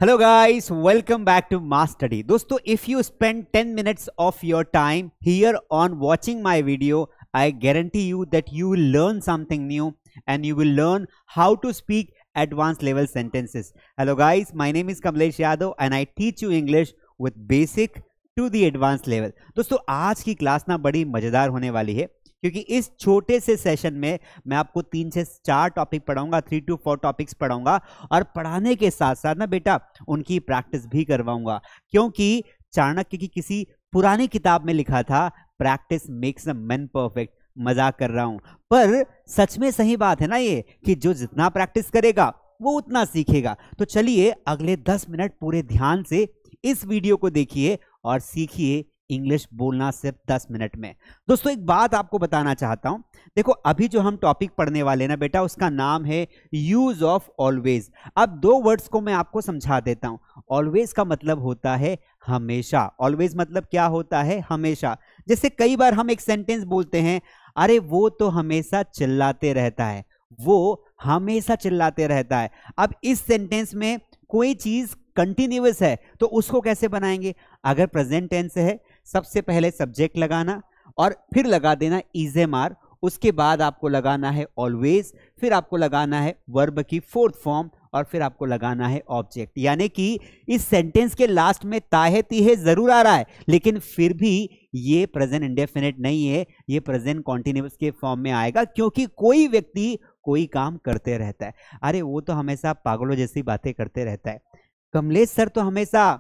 Hello guys, welcome back to Mass Study. दोस्तों, if you spend 10 minutes of your time here on watching my video, I guarantee you that you will learn something new and you will learn how to speak advanced level sentences. Hello guys, my name is Kamlesh Yadav and I teach you English with basic to the advanced level. दोस्तों, आज की class ना बड़ी मजेदार होने वाली है क्योंकि इस छोटे से सेशन में मैं आपको 3 से 4 टॉपिक पढ़ाऊंगा, 3 to 4 टॉपिक्स पढ़ाऊंगा और पढ़ाने के साथ साथ ना बेटा उनकी प्रैक्टिस भी करवाऊंगा, क्योंकि चाणक्य की किसी पुरानी किताब में लिखा था practice makes a man perfect. मजाक कर रहा हूं, पर सच में सही बात है ना ये कि जो जितना प्रैक्टिस करेगा वो उतना सीखेगा। तो चलिए अगले 10 मिनट पूरे ध्यान से इस वीडियो को देखिए और सीखिए इंग्लिश बोलना सिर्फ 10 मिनट में। दोस्तों, एक बात आपको बताना चाहता हूं। देखो, अभी जो हम टॉपिक पढ़ने वाले ना बेटा, उसका नाम है यूज ऑफ ऑलवेज। अब 2 वर्ड्स को मैं आपको समझा देता हूं। ऑलवेज का मतलब होता है हमेशा। ऑलवेज मतलब क्या होता है? हमेशा। जैसे कई बार हम एक सेंटेंस बोलते हैं, अरे वो तो हमेशा चिल्लाते रहता है, वो हमेशा चिल्लाते रहता है। अब इस सेंटेंस में कोई चीज कंटिन्यूअस है तो उसको कैसे बनाएंगे? अगर प्रेजेंट टेंस है, सबसे पहले सब्जेक्ट लगाना और फिर लगा देना इजेमार, उसके बाद आपको लगाना है ऑलवेज, फिर आपको लगाना है वर्ब की 4th फॉर्म और फिर आपको लगाना है ऑब्जेक्ट। यानी कि इस सेंटेंस के लास्ट में ताहे तीहे जरूर आ रहा है, लेकिन फिर भी ये प्रेजेंट इंडेफिनिट नहीं है, ये प्रेजेंट कॉन्टिन्यूअस के फॉर्म में आएगा, क्योंकि कोई व्यक्ति कोई काम करते रहता है। अरे वो तो हमेशा पागलों जैसी बातें करते रहता है, कमलेश सर तो हमेशा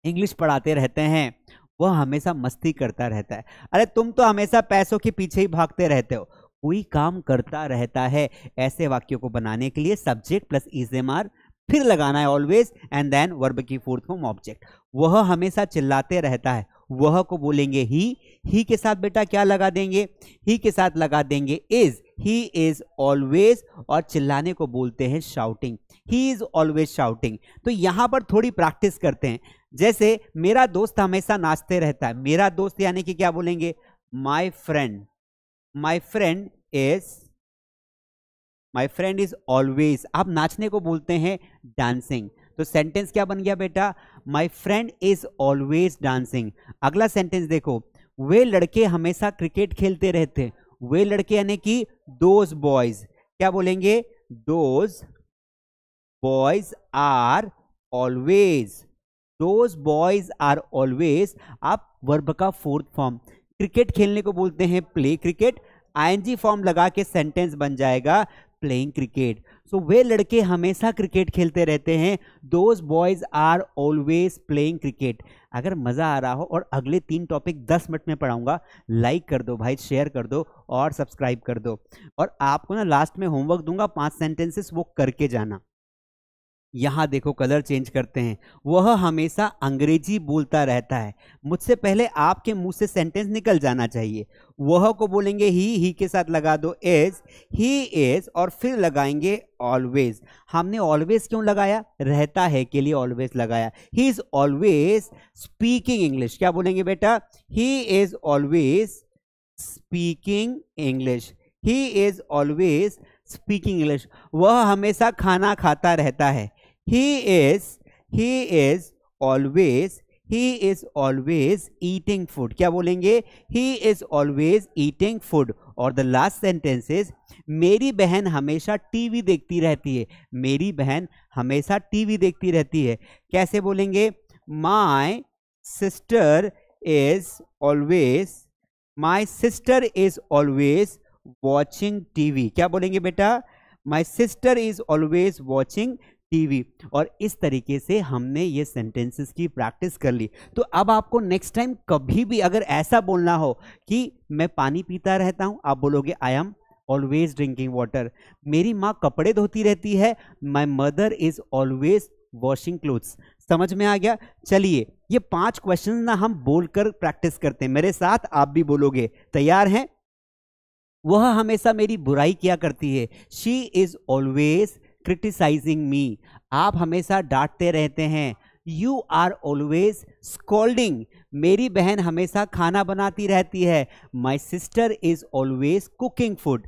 इंग्लिश पढ़ाते रहते हैं, वह हमेशा मस्ती करता रहता है। अरे तुम तो हमेशा पैसों के पीछे ही भागते रहते हो, कोई काम करता रहता है। ऐसे वाक्यों को बनाने के लिए सब्जेक्ट प्लस इजेमार, फिर लगाना है ऑलवेज एंड देन वर्ब की 4th फॉर्म ऑब्जेक्ट। वह हमेशा चिल्लाते रहता है, वह को बोलेंगे ही के साथ बेटा क्या लगा देंगे? ही के साथ लगा देंगे इज। ही इज ऑलवेज, और चिल्लाने को बोलते हैं shouting. He is always shouting. तो यहां पर थोड़ी प्रैक्टिस करते हैं। जैसे मेरा दोस्त हमेशा नाचते रहता है, मेरा दोस्त यानी कि क्या बोलेंगे? My friend. My friend is always. आप नाचने को बोलते हैं डांसिंग। तो सेंटेंस क्या बन गया बेटा? My friend is always dancing. अगला सेंटेंस देखो, वे लड़के हमेशा क्रिकेट खेलते रहते हैं। वे लड़के यानी कि दोज बॉयज। क्या बोलेंगे? Those boys are always. Those boys are always. आप वर्ब का 4th फॉर्म, क्रिकेट खेलने को बोलते हैं प्ले क्रिकेट, आईएनजी फॉर्म लगा के सेंटेंस बन जाएगा प्लेइंग क्रिकेट। सो वे लड़के हमेशा क्रिकेट खेलते रहते हैं, those boys are always playing cricket. अगर मजा आ रहा हो और अगले 3 टॉपिक 10 मिनट में पढ़ाऊंगा, लाइक कर दो भाई, शेयर कर दो और सब्सक्राइब कर दो। और आपको ना लास्ट में होमवर्क दूंगा, 5 सेंटेंसेस वो करके जाना। यहां देखो, कलर चेंज करते हैं। वह हमेशा अंग्रेजी बोलता रहता है। मुझसे पहले आपके मुंह से सेंटेंस निकल जाना चाहिए। वह को बोलेंगे ही के साथ लगा दो इज। ही इज और फिर लगाएंगे ऑलवेज। हमने ऑलवेज क्यों लगाया? रहता है के लिए ऑलवेज लगाया। He is always speaking English. क्या बोलेंगे बेटा? He is always speaking English. He is always speaking English. वह हमेशा खाना खाता रहता है। He is always eating food. क्या बोलेंगे? He is always eating food. और the last sentence is, मेरी बहन हमेशा टीवी देखती रहती है। मेरी बहन हमेशा टीवी देखती रहती है। कैसे बोलेंगे? My sister is always watching TV. क्या बोलेंगे बेटा? My sister is always watching TV. और इस तरीके से हमने ये सेंटेंसेस की प्रैक्टिस कर ली। तो अब आपको नेक्स्ट टाइम कभी भी अगर ऐसा बोलना हो कि मैं पानी पीता रहता हूं, आप बोलोगे I am always drinking water. मेरी माँ कपड़े धोती रहती है, my mother is always washing clothes. समझ में आ गया? चलिए ये 5 क्वेश्चन ना हम बोलकर प्रैक्टिस करते हैं, मेरे साथ आप भी बोलोगे। तैयार हैं? वह हमेशा मेरी बुराई किया करती है। She is always criticising me. आप हमेशा डांटते रहते हैं। You are always scolding. मेरी बहन हमेशा खाना बनाती रहती है। My sister is always cooking food.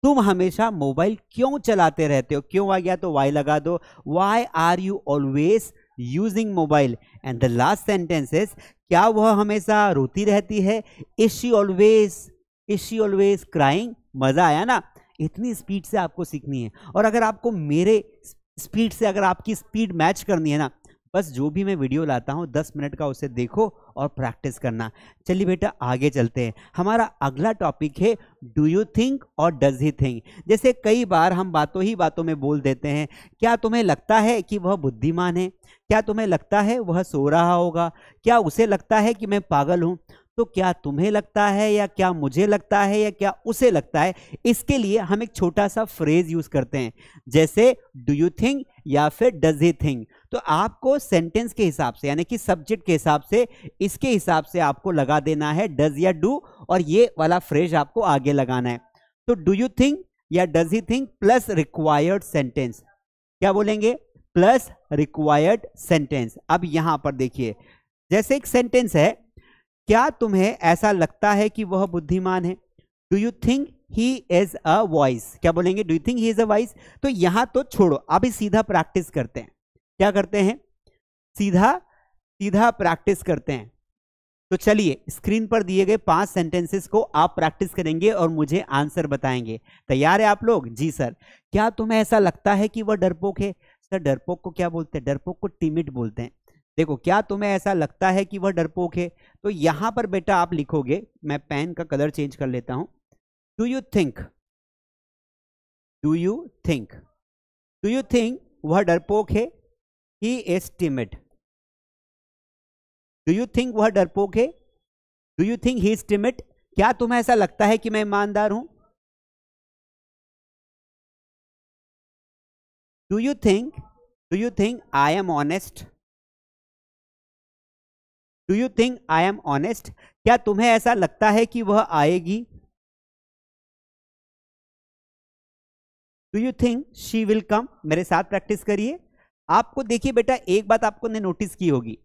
तुम हमेशा मोबाइल क्यों चलाते रहते हो? क्यों आ गया तो वाई लगा दो, why are you always using mobile. And the last sentence is, क्या वह हमेशा रोती रहती है? Is she always crying. मजा आया ना? इतनी स्पीड से आपको सीखनी है। और अगर आपको मेरे स्पीड से, अगर आपकी स्पीड मैच करनी है ना, बस जो भी मैं वीडियो लाता हूं 10 मिनट का उसे देखो और प्रैक्टिस करना। चलिए बेटा आगे चलते हैं। हमारा अगला टॉपिक है डू यू थिंक और डज ही थिंक। जैसे कई बार हम बातों ही बातों में बोल देते हैं, क्या तुम्हें लगता है कि वह बुद्धिमान है? क्या तुम्हें लगता है वह सो रहा होगा? क्या उसे लगता है कि मैं पागल हूं? तो क्या तुम्हें लगता है, या क्या मुझे लगता है, या क्या उसे लगता है? इसके लिए हम एक छोटा सा फ्रेज यूज करते हैं, जैसे डू यू थिंक या फिर डज ही थिंक। तो आपको सेंटेंस के हिसाब से, यानी कि सब्जेक्ट के हिसाब से, इसके हिसाब से आपको लगा देना है डज या डू, और ये वाला फ्रेज आपको आगे लगाना है। तो डू यू थिंक या does he think plus required sentence, क्या बोलेंगे? Plus required sentence. अब यहां पर देखिए, जैसे एक सेंटेंस है, क्या तुम्हें ऐसा लगता है कि वह बुद्धिमान है? Do you think he is a wise. क्या बोलेंगे? Do you think he is a wise. तो यहां तो छोड़ो, अभी सीधा प्रैक्टिस करते हैं। क्या करते हैं? सीधा सीधा प्रैक्टिस करते हैं। तो चलिए, स्क्रीन पर दिए गए 5 सेंटेंसेस को आप प्रैक्टिस करेंगे और मुझे आंसर बताएंगे। तैयार है आप लोग? जी सर। क्या तुम्हें ऐसा लगता है कि वह डरपोक है? सर डरपोक को क्या बोलते हैं? डरपोक को टिमिड बोलते हैं। देखो, क्या तुम्हें ऐसा लगता है कि वह डरपोक है? तो यहां पर बेटा आप लिखोगे, मैं पेन का कलर चेंज कर लेता हूं। Do you think, do you think, do you think वह डरपोक है? He is timid. Do you think वह डरपोक है? Do you think he is timid. क्या तुम्हें ऐसा लगता है कि मैं ईमानदार हूं? Do you think I M honest? Do you think I M honest. क्या तुम्हें ऐसा लगता है कि वह आएगी? Do you think she will come. मेरे साथ प्रैक्टिस करिए। आपको देखिए बेटा, एक बात आपको ने नोटिस की होगी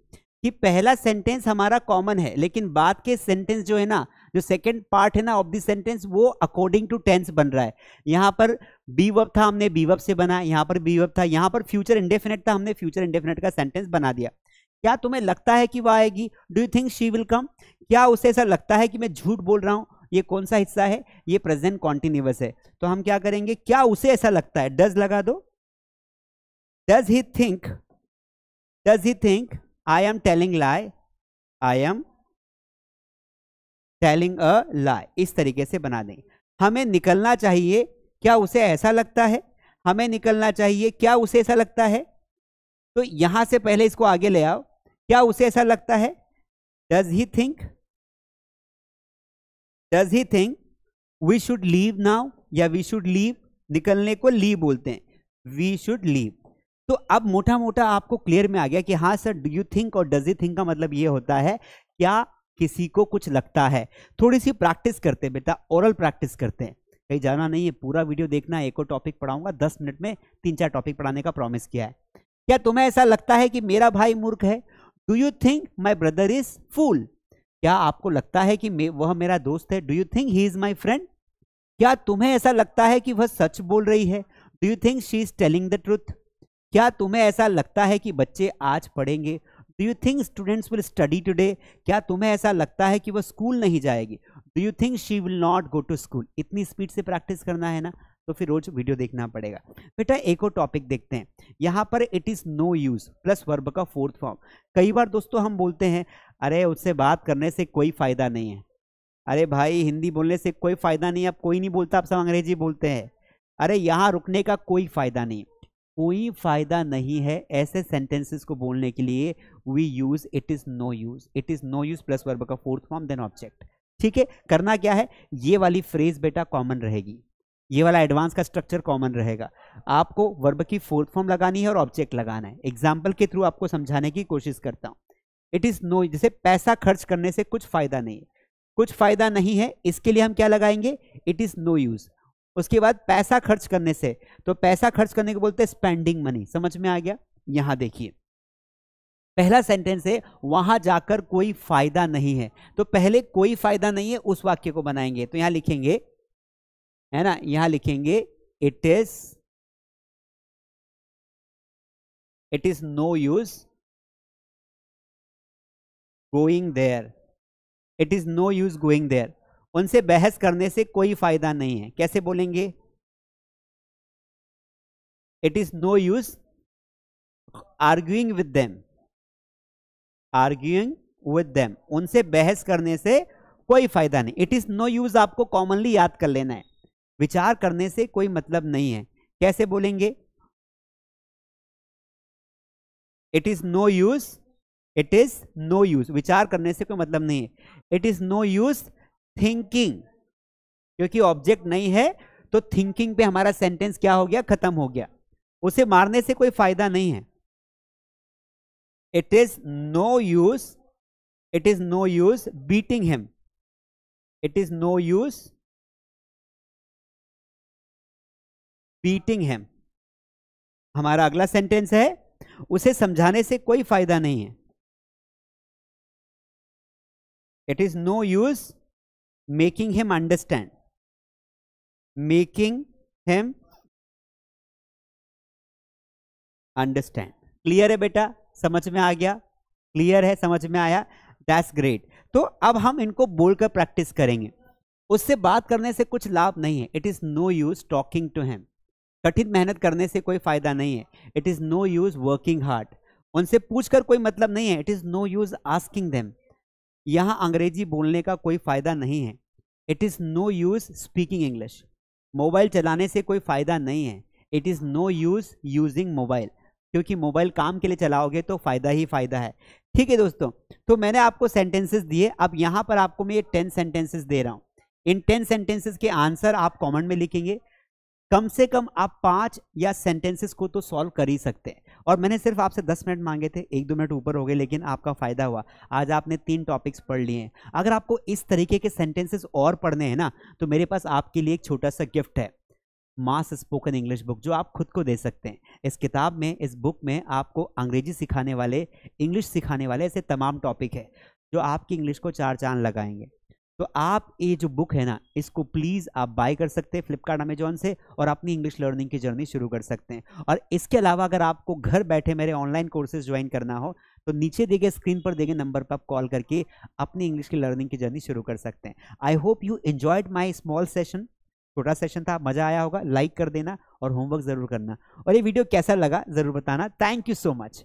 कि पहला सेंटेंस हमारा कॉमन है, लेकिन बाद के सेंटेंस जो है ना, जो सेकंड पार्ट है ना ऑफ द सेंटेंस, वो अकॉर्डिंग टू टेंस बन रहा है। यहां पर बी वर्ब था, हमने बी वर्ब से बनाया। यहां पर बी वर्ब था, यहां पर फ्यूचर इंडेफिनिट था, हमने फ्यूचर इंडेफिनिट का सेंटेंस बना दिया। क्या तुम्हें लगता है कि वह आएगी? Do you think she will come. क्या उसे ऐसा लगता है कि मैं झूठ बोल रहा हूं? ये कौन सा हिस्सा है? ये प्रेजेंट कॉन्टिन्यूअस है। तो हम क्या करेंगे? क्या उसे ऐसा लगता है, डज लगा दो। Does he think, does he think I am telling lie, I am telling a lie. इस तरीके से बना देंगे। हमें निकलना चाहिए, क्या उसे ऐसा लगता है? हमें निकलना चाहिए, क्या उसे ऐसा लगता है? तो यहां से पहले इसको आगे ले आओ। क्या उसे ऐसा लगता है? Does he think, does he think we should leave now, या वी शुड लीव। निकलने को लीव बोलते हैं, वी शुड लीव। तो अब मोटा मोटा आपको क्लियर में आ गया कि हाँ सर, डू यू थिंक और डज ही थिंक का मतलब ये होता है, क्या किसी को कुछ लगता है। थोड़ी सी प्रैक्टिस करते हैं बेटा, ओरल प्रैक्टिस करते हैं। कहीं जाना नहीं है, पूरा वीडियो देखना है। एक और टॉपिक पढ़ाऊंगा 10 मिनट में, 3-4 टॉपिक पढ़ाने का प्रॉमिस किया है। क्या तुम्हें ऐसा लगता है कि मेरा भाई मूर्ख है? Do you think my brother is fool. क्या आपको लगता है कि वह मेरा दोस्त है? Do you think he is my friend. क्या तुम्हें ऐसा लगता है कि वह सच बोल रही है? Do you think she is telling the truth. क्या तुम्हें ऐसा लगता है कि बच्चे आज पढ़ेंगे? Do you think students will study today. क्या तुम्हें ऐसा लगता है कि वह स्कूल नहीं जाएगी? Do you think she will not go to school. इतनी स्पीड से प्रैक्टिस करना है ना, तो फिर रोज वीडियो देखना पड़ेगा। बेटा एक और टॉपिक देखते हैं। यहां पर it is no use plus verb का फोर्थ फॉर्म। कई बार दोस्तों हम बोलते हैं, अरे उससे बात करने से कोई फायदा नहीं है। अरे भाई, हिंदी बोलने से कोई फायदा नहीं, अब कोई नहीं बोलता, अब सब अंग्रेजी बोलते हैं। अरे यहां रुकने का कोई फायदा नहीं, कोई फायदा नहीं है। ऐसे सेंटेंसेस को बोलने के लिए we use it is no use. It is no use plus verb का फोर्थ फॉर्म देन ऑब्जेक्ट। ठीक है, करना क्या है, ये वाली फ्रेज बेटा कॉमन रहेगी, ये वाला एडवांस का स्ट्रक्चर कॉमन रहेगा। आपको वर्ब की फोर्थ फॉर्म लगानी है और ऑब्जेक्ट लगाना है। एग्जाम्पल के थ्रू आपको समझाने की कोशिश करता हूं। इट इज नो, जैसे पैसा खर्च करने से कुछ फायदा नहीं है, कुछ फायदा नहीं है, इसके लिए हम क्या लगाएंगे? It is no use. उसके बाद पैसा खर्च करने से, तो पैसा खर्च करने को बोलते हैं स्पेंडिंग मनी। समझ में आ गया? यहां देखिए, पहला सेंटेंस है वहां जाकर कोई फायदा नहीं है, तो पहले कोई फायदा नहीं है उस वाक्य को बनाएंगे। तो यहां लिखेंगे है ना, यहां लिखेंगे it is no use going there, it is no use going there. उनसे बहस करने से कोई फायदा नहीं है। कैसे बोलेंगे? It is no use arguing with them, arguing with them, उनसे बहस करने से कोई फायदा नहीं। इट इज नो यूज आपको कॉमनली याद कर लेना है, विचार करने से कोई मतलब नहीं है। कैसे बोलेंगे? It is no use, it is no use, विचार करने से कोई मतलब नहीं है। It is no use thinking, क्योंकि ऑब्जेक्ट नहीं है तो थिंकिंग पे हमारा सेंटेंस क्या हो गया? खत्म हो गया। उसे मारने से कोई फायदा नहीं है। It is no use, it is no use beating him, it is no use beating him. हमारा अगला सेंटेंस है उसे समझाने से कोई फायदा नहीं है। It is no use making him understand, making him understand. Clear है बेटा? समझ में आ गया? क्लियर है? समझ में आया? That's great. तो अब हम इनको बोलकर प्रैक्टिस करेंगे। उससे बात करने से कुछ लाभ नहीं है। It is no use talking to him, कठिन मेहनत करने से कोई फायदा नहीं है। It is no use working hard, उनसे पूछकर कोई मतलब नहीं है। It is no use asking them, यहां अंग्रेजी बोलने का कोई फायदा नहीं है। It is no use speaking English, mobile चलाने से कोई फायदा नहीं है। It is no use using mobile, क्योंकि मोबाइल काम के लिए चलाओगे तो फायदा ही फायदा है। ठीक है दोस्तों, तो मैंने आपको सेंटेंसेस दिए। अब यहां पर आपको मैं ये 10 सेंटेंसेस दे रहा हूं। इन 10 सेंटेंसेस के आंसर आप कमेंट में लिखेंगे। कम से कम आप 5 या सेंटेंसेस को तो सॉल्व कर ही सकते हैं। और मैंने सिर्फ आपसे 10 मिनट मांगे थे, 1-2 मिनट ऊपर हो गए, लेकिन आपका फायदा हुआ। आज आपने 3 टॉपिक्स पढ़ लिए हैं। अगर आपको इस तरीके के सेंटेंसेस और पढ़ने हैं ना, तो मेरे पास आपके लिए एक छोटा सा गिफ्ट है, मास स्पोकन इंग्लिश बुक, जो आप खुद को दे सकते हैं। इस किताब में, इस बुक में आपको अंग्रेजी सिखाने वाले, इंग्लिश सिखाने वाले ऐसे तमाम टॉपिक है जो आपकी इंग्लिश को 4 चांद लगाएंगे। तो आप ये जो बुक है ना, इसको प्लीज़ आप बाय कर सकते हैं फ्लिपकार्ट, अमेजॉन से, और अपनी इंग्लिश लर्निंग की जर्नी शुरू कर सकते हैं। और इसके अलावा अगर आपको घर बैठे मेरे ऑनलाइन कोर्सेज ज्वाइन करना हो तो नीचे दिए गए स्क्रीन पर दिए गए नंबर पर आप कॉल करके अपनी इंग्लिश की लर्निंग की जर्नी शुरू कर सकते हैं। I hope you enjoyed my small session, छोटा सेशन था, मजा आया होगा। लाइक कर देना और होमवर्क जरूर करना। और ये वीडियो कैसा लगा जरूर बताना। Thank you so much.